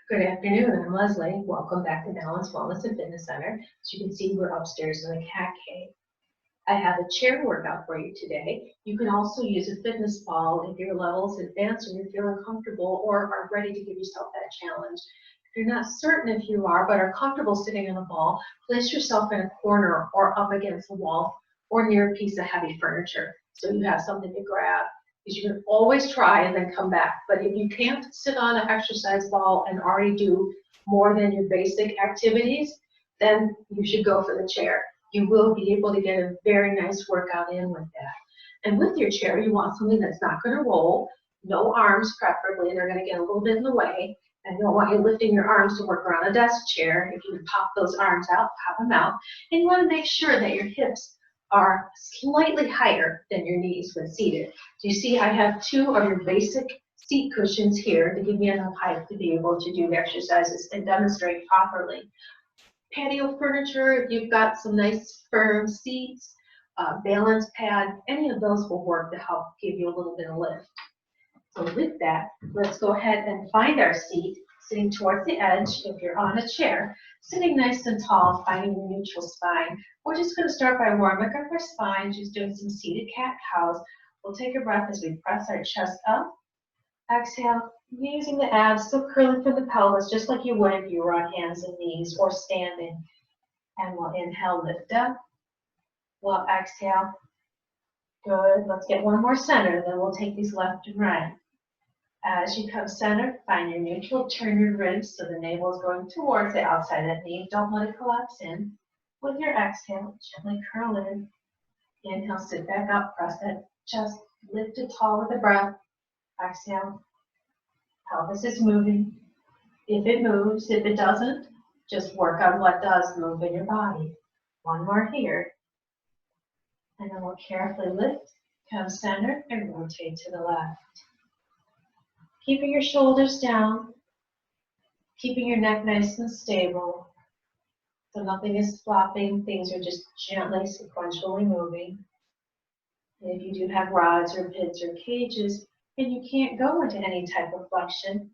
Good afternoon, I'm Leslie. Welcome back to Balance Wellness and Fitness Center. As you can see, we're upstairs in the cat cave. I have a chair workout for you today. You can also use a fitness ball if your level's advanced and you're feeling comfortable or are ready to give yourself that challenge. If you're not certain if you are, but are comfortable sitting on a ball, place yourself in a corner or up against the wall or near a piece of heavy furniture so you have something to grab. Because you can always try and then come back. But if you can't sit on an exercise ball and already do more than your basic activities, then you should go for the chair. You will be able to get a very nice workout in with that. And with your chair, you want something that's not going to roll, no arms preferably, they're going to get a little bit in the way. And you don't want you lifting your arms to work around a desk chair. If you can pop those arms out, pop them out. And you want to make sure that your hips are slightly higher than your knees when seated. So you see I have two of your basic seat cushions here to give me enough height to be able to do the exercises and demonstrate properly. Patio furniture, if you've got some nice firm seats, balance pad, any of those will work to help give you a little bit of lift. So with that, let's go ahead and find our seat, sitting towards the edge if you're on a chair, sitting nice and tall, finding your neutral spine. We're just going to start by warming up our spine, just doing some seated cat-cows. We'll take a breath as we press our chest up. Exhale, using the abs, still curling from the pelvis, just like you would if you were on hands and knees or standing. And we'll inhale, lift up. We'll exhale. Good. Let's get one more center, then we'll take these left and right. As you come center, find your neutral, turn your ribs so the navel is going towards the outside of the knee. Don't let it collapse in. With your exhale, gently curl in. Inhale, sit back up, press that chest, lift it tall with the breath. Exhale. Pelvis is moving. If it moves, if it doesn't, just work on what does move in your body. One more here. And then we'll carefully lift, come center, and rotate to the left. Keeping your shoulders down, keeping your neck nice and stable. So nothing is flopping, things are just gently, sequentially moving. And if you do have rods or pins or cages, and you can't go into any type of flexion,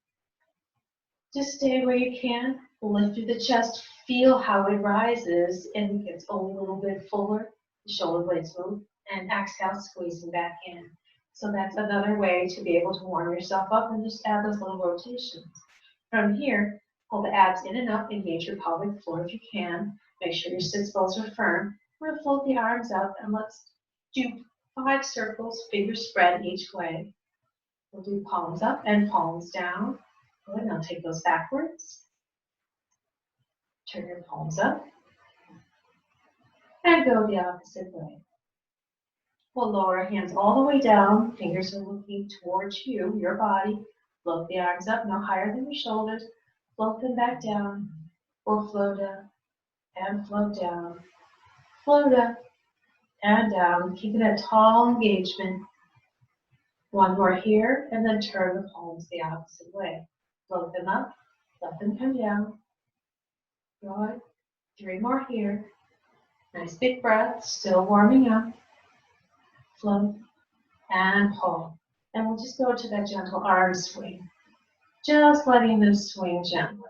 just stay where you can, lift through the chest, feel how it rises and gets a little bit fuller, the shoulder blades move, and exhale, squeezing back in. So that's another way to be able to warm yourself up and just add those little rotations. From here, pull the abs in and up, engage your pelvic floor if you can. Make sure your sits bones are firm. We're going to float the arms up and let's do 5 circles, fingers spread each way. We'll do palms up and palms down. Good, now take those backwards. Turn your palms up. And go the opposite way. We'll lower our hands all the way down. Fingers are looking towards you, your body. Float the arms up, no higher than your shoulders. Float them back down. We'll float up and float down. Float up and down. Keeping that tall engagement. One more here, and then turn the palms the opposite way. Float them up, let them come down. Good. 3 more here. Nice big breath, still warming up. Float and pull. And we'll just go to that gentle arm swing. Just letting them swing gently.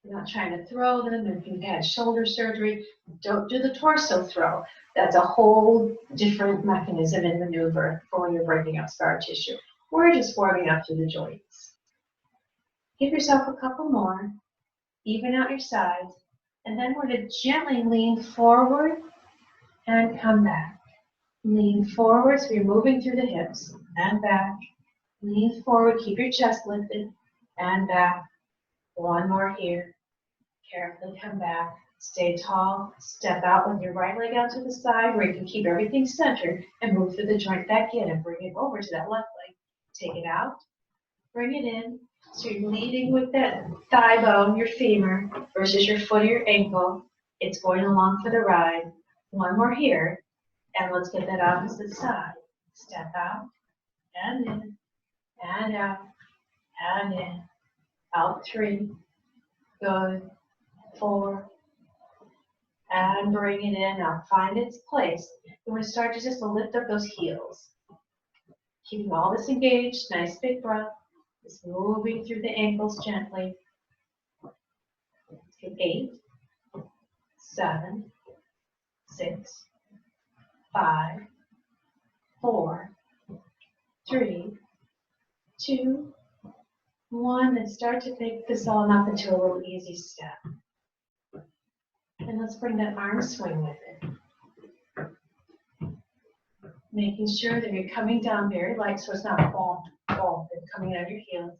You're not trying to throw them. If you've had shoulder surgery, don't do the torso throw. That's a whole different mechanism and maneuver for when you're breaking up scar tissue. We're just warming up to the joints. Give yourself a couple more. Even out your sides. And then we're going to gently lean forward and come back. Lean forward, so you're moving through the hips, and back. Lean forward, keep your chest lifted, and back. One more here. Carefully come back. Stay tall. Step out with your right leg out to the side where you can keep everything centered and move through the joint back in and bring it over to that left leg. Take it out. Bring it in. So you're leading with that thigh bone, your femur, versus your foot or your ankle. It's going along for the ride. One more here. And let's get that opposite side. Step out, and in, and out, and in. Out 3. Good. 4. And bring it in. Now find its place. You want to start to just lift up those heels. Keeping all this engaged. Nice big breath. Just moving through the ankles gently. Okay, 8, 7, 6, 5, 4, 3, 2, 1, and start to take this all up into a little easy step. And let's bring that arm swing with it. Making sure that you're coming down very light so it's not ball, and coming out of your heels.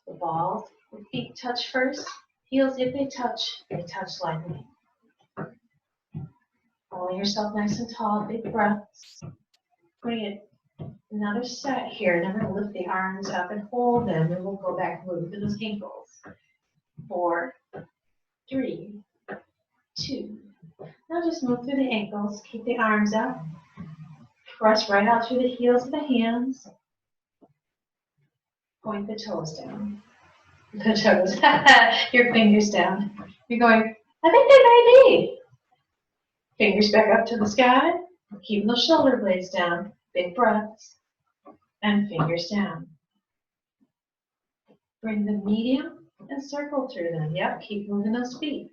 The balls, the feet touch first. Heels, if they touch lightly. Holding yourself nice and tall, big breaths. Bring it another set here. Now we're going to lift the arms up and hold them, and we'll go back and move to those ankles. 4, 3, 2. Now just move through the ankles. Keep the arms up. Press right out through the heels of the hands. Point the toes down. The toes. Your fingers down. You're going, I think they may be. Fingers back up to the sky. Keeping those shoulder blades down. Big breaths. And fingers down. Bring the medium and circle through them. Yep, keep moving those feet.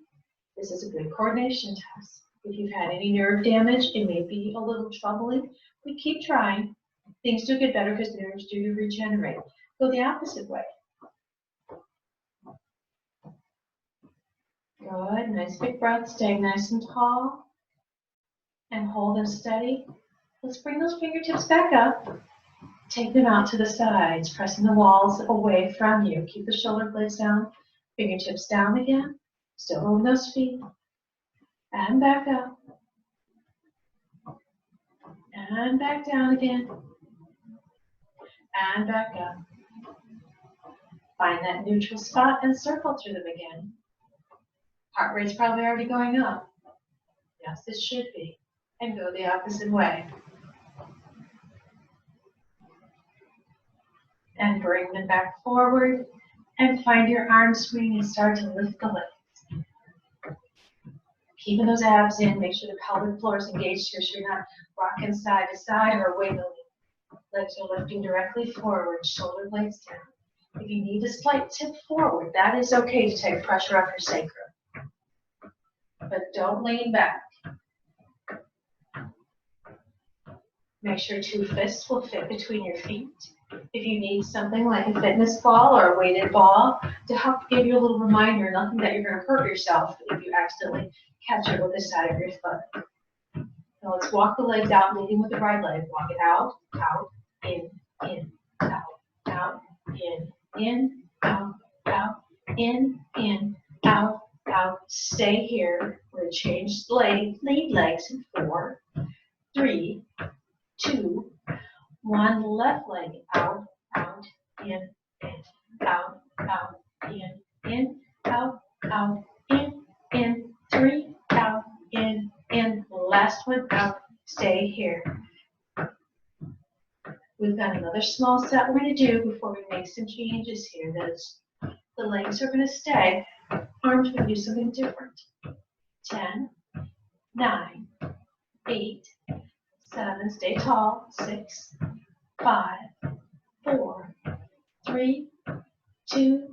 This is a good coordination test. If you've had any nerve damage, it may be a little troubling. We keep trying. Things do get better because the nerves do regenerate. Go the opposite way. Good. Nice big breath. Staying nice and tall. And hold them steady. Let's bring those fingertips back up. Take them out to the sides, pressing the walls away from you. Keep the shoulder blades down. Fingertips down again. Still moving those feet. And back up. And back down again. And back up. Find that neutral spot and circle through them again. Heart rate's probably already going up. Yes, it should be. And go the opposite way. And bring them back forward. And find your arm swing and start to lift the legs. Keeping those abs in. Make sure the pelvic floor is engaged here so you're not rocking side to side or wiggling. Legs are lifting directly forward. Shoulder blades down. If you need a slight tip forward, that is okay to take pressure off your sacrum. But don't lean back. Make sure 2 fists will fit between your feet. If you need something like a fitness ball or a weighted ball to help give you a little reminder, nothing that you're going to hurt yourself if you accidentally catch it with the side of your foot. Now let's walk the legs out, leading with the right leg. Walk it out, out, in, out, out, in, out, out, in, out, out. Stay here. We're going to change lead legs in 4, 3, 2, 1. Left leg out, out, in, out, out, in, out, out, in, 3, out, in. Last one out. Stay here. We've got another small set we're going to do before we make some changes here. The legs are going to stay. Arms are going to do something different. 10, 9, 8, 7, stay tall. 6, 5, 4, 3, 2.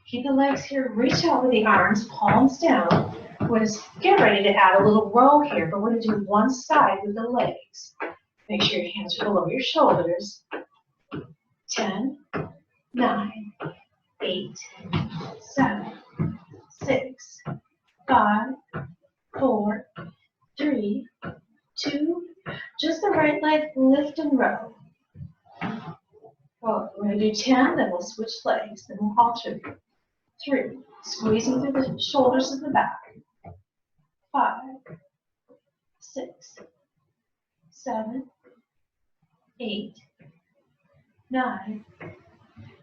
Keep the legs here. Reach out with the arms, palms down. We're going to get ready to add a little row here, but we're going to do one side with the legs. Make sure your hands are below your shoulders. 10, 9, 8, 7, 6, 5, 4, 3, 2. Just the right leg, lift and row. Well, we're going to do 10, then we'll switch legs, then we'll alternate. 3, squeezing through the shoulders of the back. 5, 6, 7, 8, 9,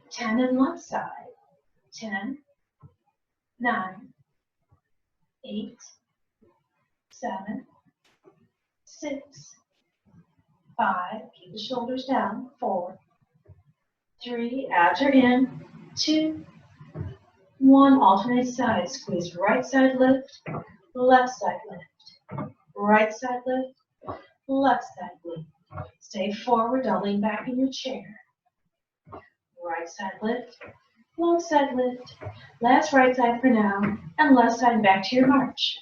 10 on one side. 10, 9, 8, 7, 6, 5. Keep the shoulders down. 4, 3. Abs are in. 2, 1. Alternate sides. Squeeze right side lift. Left side lift. Right side lift. Left side lift. Stay forward. Don't lean back in your chair. Right side lift, left side lift, last right side for now, and left side back to your march.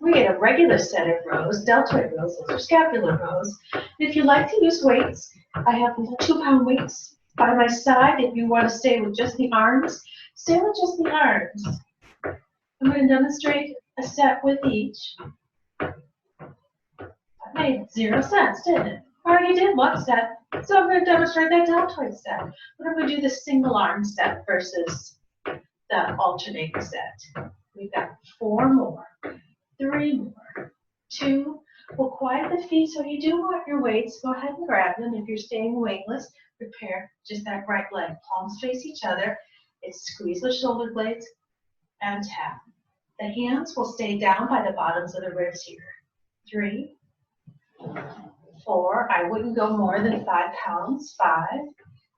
We get a regular set of rows, deltoid rows, those are scapular rows. If you like to use weights, I have 2-pound weights by my side. If you want to stay with just the arms, stay with just the arms. I'm going to demonstrate a set with each. That made 0 sense, didn't it? I already did one set, so I'm going to demonstrate that deltoid set. But I'm going to do the single arm set versus the alternating set. We've got 4 more. 3 more, 2. We'll quiet the feet, so if you do want your weights, go ahead and grab them. If you're staying weightless, prepare just that right leg. Palms face each other. It's squeeze the shoulder blades and tap. The hands will stay down by the bottoms of the ribs here. 3, 4. I wouldn't go more than 5 pounds. 5.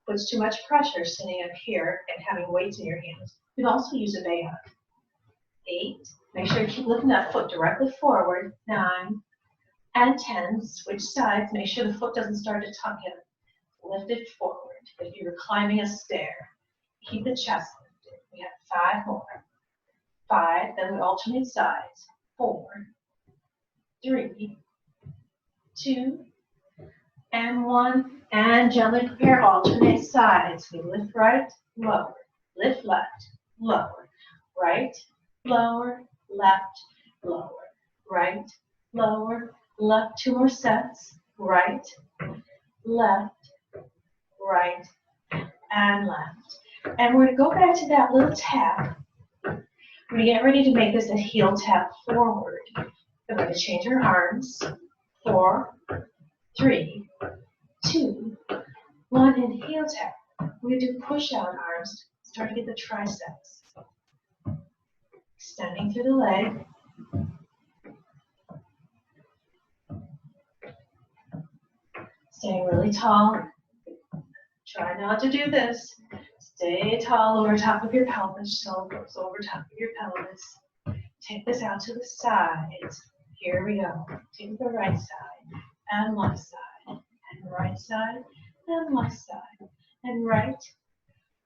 Puts too much pressure sitting up here and having weights in your hands. You can also use a band. 8. Make sure you keep lifting that foot directly forward. 9 and 10. Switch sides. Make sure the foot doesn't start to tuck in. Lift it forward. If you're climbing a stair, keep the chest lifted. We have 5 more. 5. Then we alternate sides. 4, 3, 2, and 1. And gently prepare alternate sides. We lift right, lower. Lift left, lower. Right, lower, left, lower, right, lower, left. 2 more sets, right, left, right, and left. And we're going to go back to that little tap. We're going to get ready to make this a heel tap forward. We're going to change our arms. 4, 3, 2, 1, and heel tap. We're going to do push out arms. Start to get the triceps. Extending through the leg. Staying really tall. Try not to do this. Stay tall over top of your pelvis, so goes over top of your pelvis. Take this out to the sides. Here we go. Take the right side and left side, and right side and left side, and right,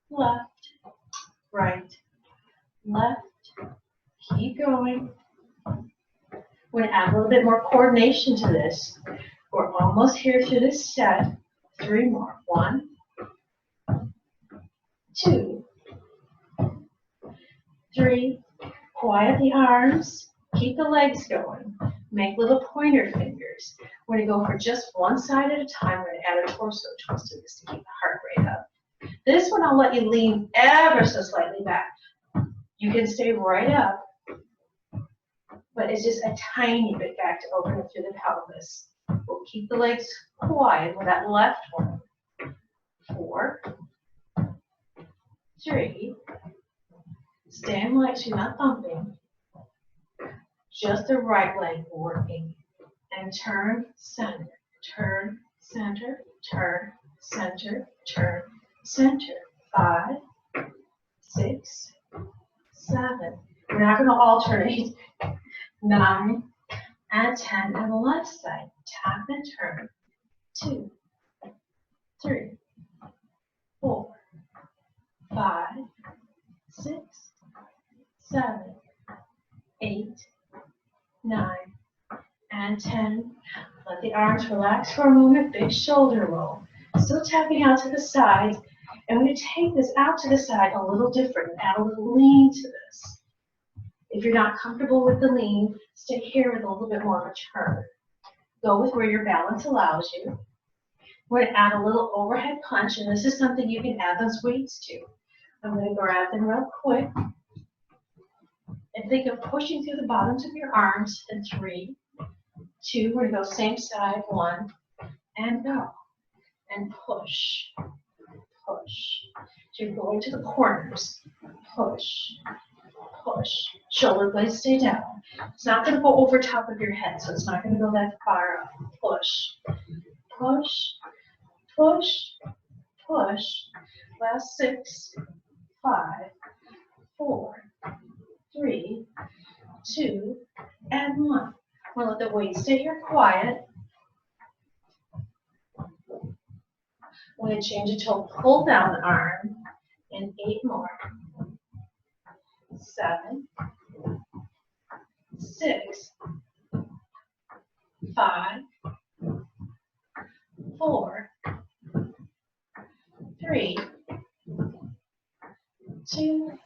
left, right, left. Keep going. We're going to add a little bit more coordination to this. We're almost here through this set. 3 more. 1, 2, 3. Quiet the arms. Keep the legs going. Make little pointer fingers. We're going to go for just one side at a time. We're going to add a torso twist to this to keep the heart rate up. This one I'll let you lean ever so slightly back. You can stay right up, but it's just a tiny bit back to open it through the pelvis. We'll keep the legs quiet with that left one. 4, 3. Stand light so you're not thumping. Just the right leg working. And turn, center, turn, center, turn, center, turn, center. 5, 6, 7. We're not going to alternate. 9 and 10 on the left side. Tap and turn. 2, 3, 4, 5, 6, 7, 8, 9, and 10. Let the arms relax for a moment. Big shoulder roll. Still tapping out to the sides. And we're going to take this out to the side a little different. Add a little lean to this. If you're not comfortable with the lean, stay here with a little bit more of a turn. Go with where your balance allows you. We're going to add a little overhead punch, and this is something you can add those weights to. I'm going to grab them real quick. And think of pushing through the bottoms of your arms in 3, 2, we're going to go same side, 1, and go. And push, push. So you're going to the corners. Push, push. Shoulder blades stay down. It's not going to go over top of your head, so it's not going to go that far up. Push, push, push, push. Last 6, 5, 4, 3, 2, and 1. We'll let the weight stay here quiet. We're going to change it to a pull down arm and 8 more. 7, 6, 5, 4, 3, 2,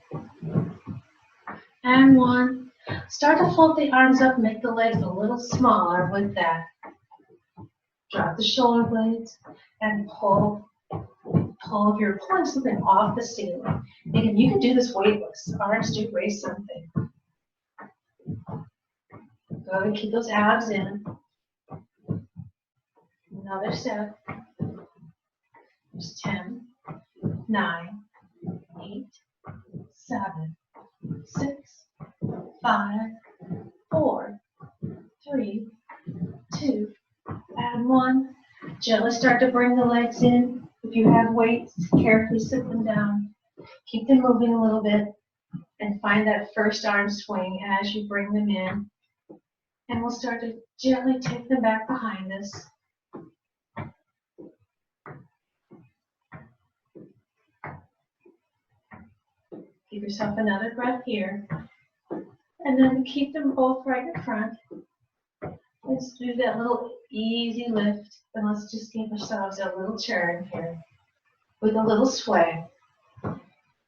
and 1. Start to float the arms up, make the legs a little smaller with that. Drop the shoulder blades and pull. If you're pulling something off the ceiling, again, you can do this weightless. Arms do raise something. Go and keep those abs in. Another step. There's 10, 9, 8, 7, 6, 5, 4, 3, 2, and 1. Gently start to bring the legs in. If you have weights, carefully sit them down. Keep them moving a little bit and find that first arm swing as you bring them in. And we'll start to gently take them back behind us. Give yourself another breath here. And then keep them both right in front. Let's do that little easy lift. And let's just give ourselves a little turn here with a little sway.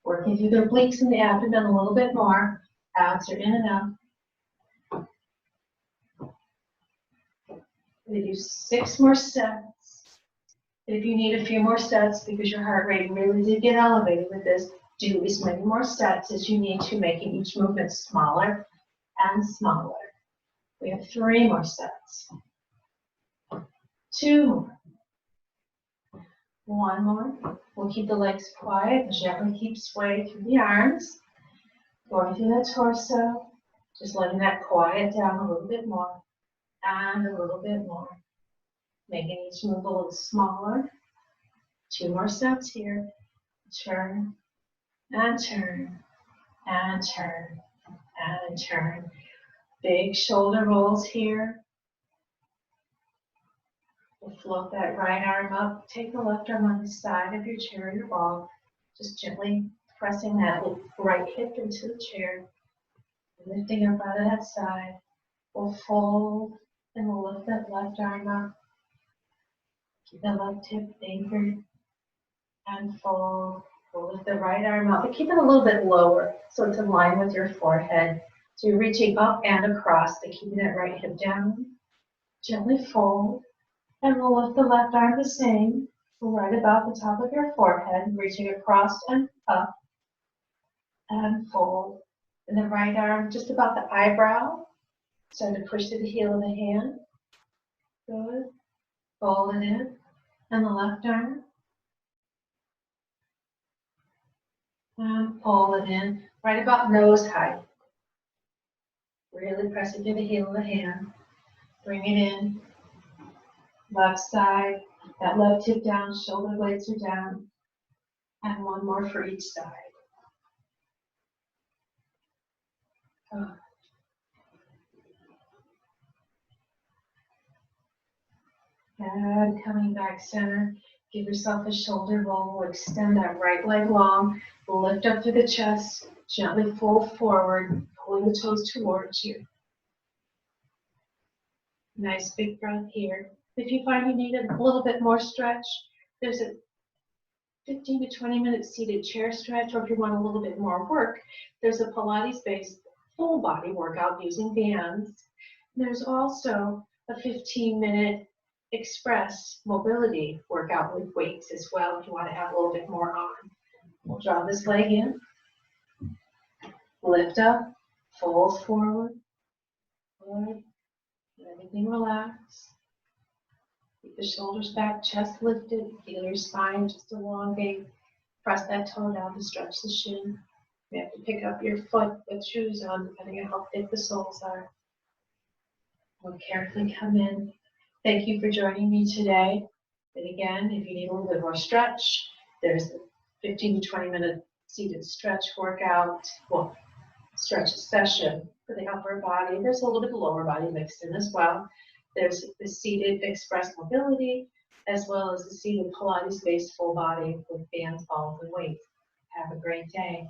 Working through the obliques and the abdomen a little bit more. Abs are in and out. We do 6 more sets. If you need a few more sets because your heart rate really did get elevated with this, do as many more sets as you need to, making each movement smaller and smaller. We have 3 more sets. 2 more. 1 more. We'll keep the legs quiet and gently keep swaying through the arms. Going through that torso. Just letting that quiet down a little bit more. And a little bit more. Making each move a little smaller. 2 more sets here. Turn and turn and turn and turn. Big shoulder rolls here. We'll float that right arm up. Take the left arm on the side of your chair or your ball. Just gently pressing that right hip into the chair. Lifting up out of that side. We'll fold and we'll lift that left arm up. Keep the left hip anchored and fold. We'll lift the right arm up, but keep it a little bit lower so it's in line with your forehead. So you're reaching up and across, but keeping that right hip down. Gently fold, and we'll lift the left arm the same, right about the top of your forehead, reaching across and up, and fold. And the right arm just about the eyebrow. Start to push to the heel of the hand. Good. Fold it in. And the left arm. And pull it in, right about nose height. Really press it to the heel of the hand. Bring it in. Left side. That left hip down, shoulder blades are down. And 1 more for each side. Good. And coming back center. Give yourself a shoulder roll. Extend that right leg long. Lift up through the chest. Gently fold forward, pulling the toes towards you. Nice big breath here. If you find you need a little bit more stretch, there's a 15 to 20 minute seated chair stretch, or if you want a little bit more work, there's a Pilates-based full body workout using bands. There's also a 15-minute express mobility workout with weights as well if you want to have a little bit more on. We'll draw this leg in, lift up, fold forward, good. Let everything relax. Keep the shoulders back, chest lifted, feel your spine just elongate. Press that toe down to stretch the shin. You have to pick up your foot with shoes on, depending on how thick the soles are. We'll carefully come in. Thank you for joining me today. And again, if you need a little bit more stretch, there's a 15 to 20 minute seated stretch workout, well, stretch session for the upper body. There's a little bit of lower body mixed in as well. There's the seated express mobility, as well as the seated Pilates-based full body with bands, balls, and weights. Have a great day.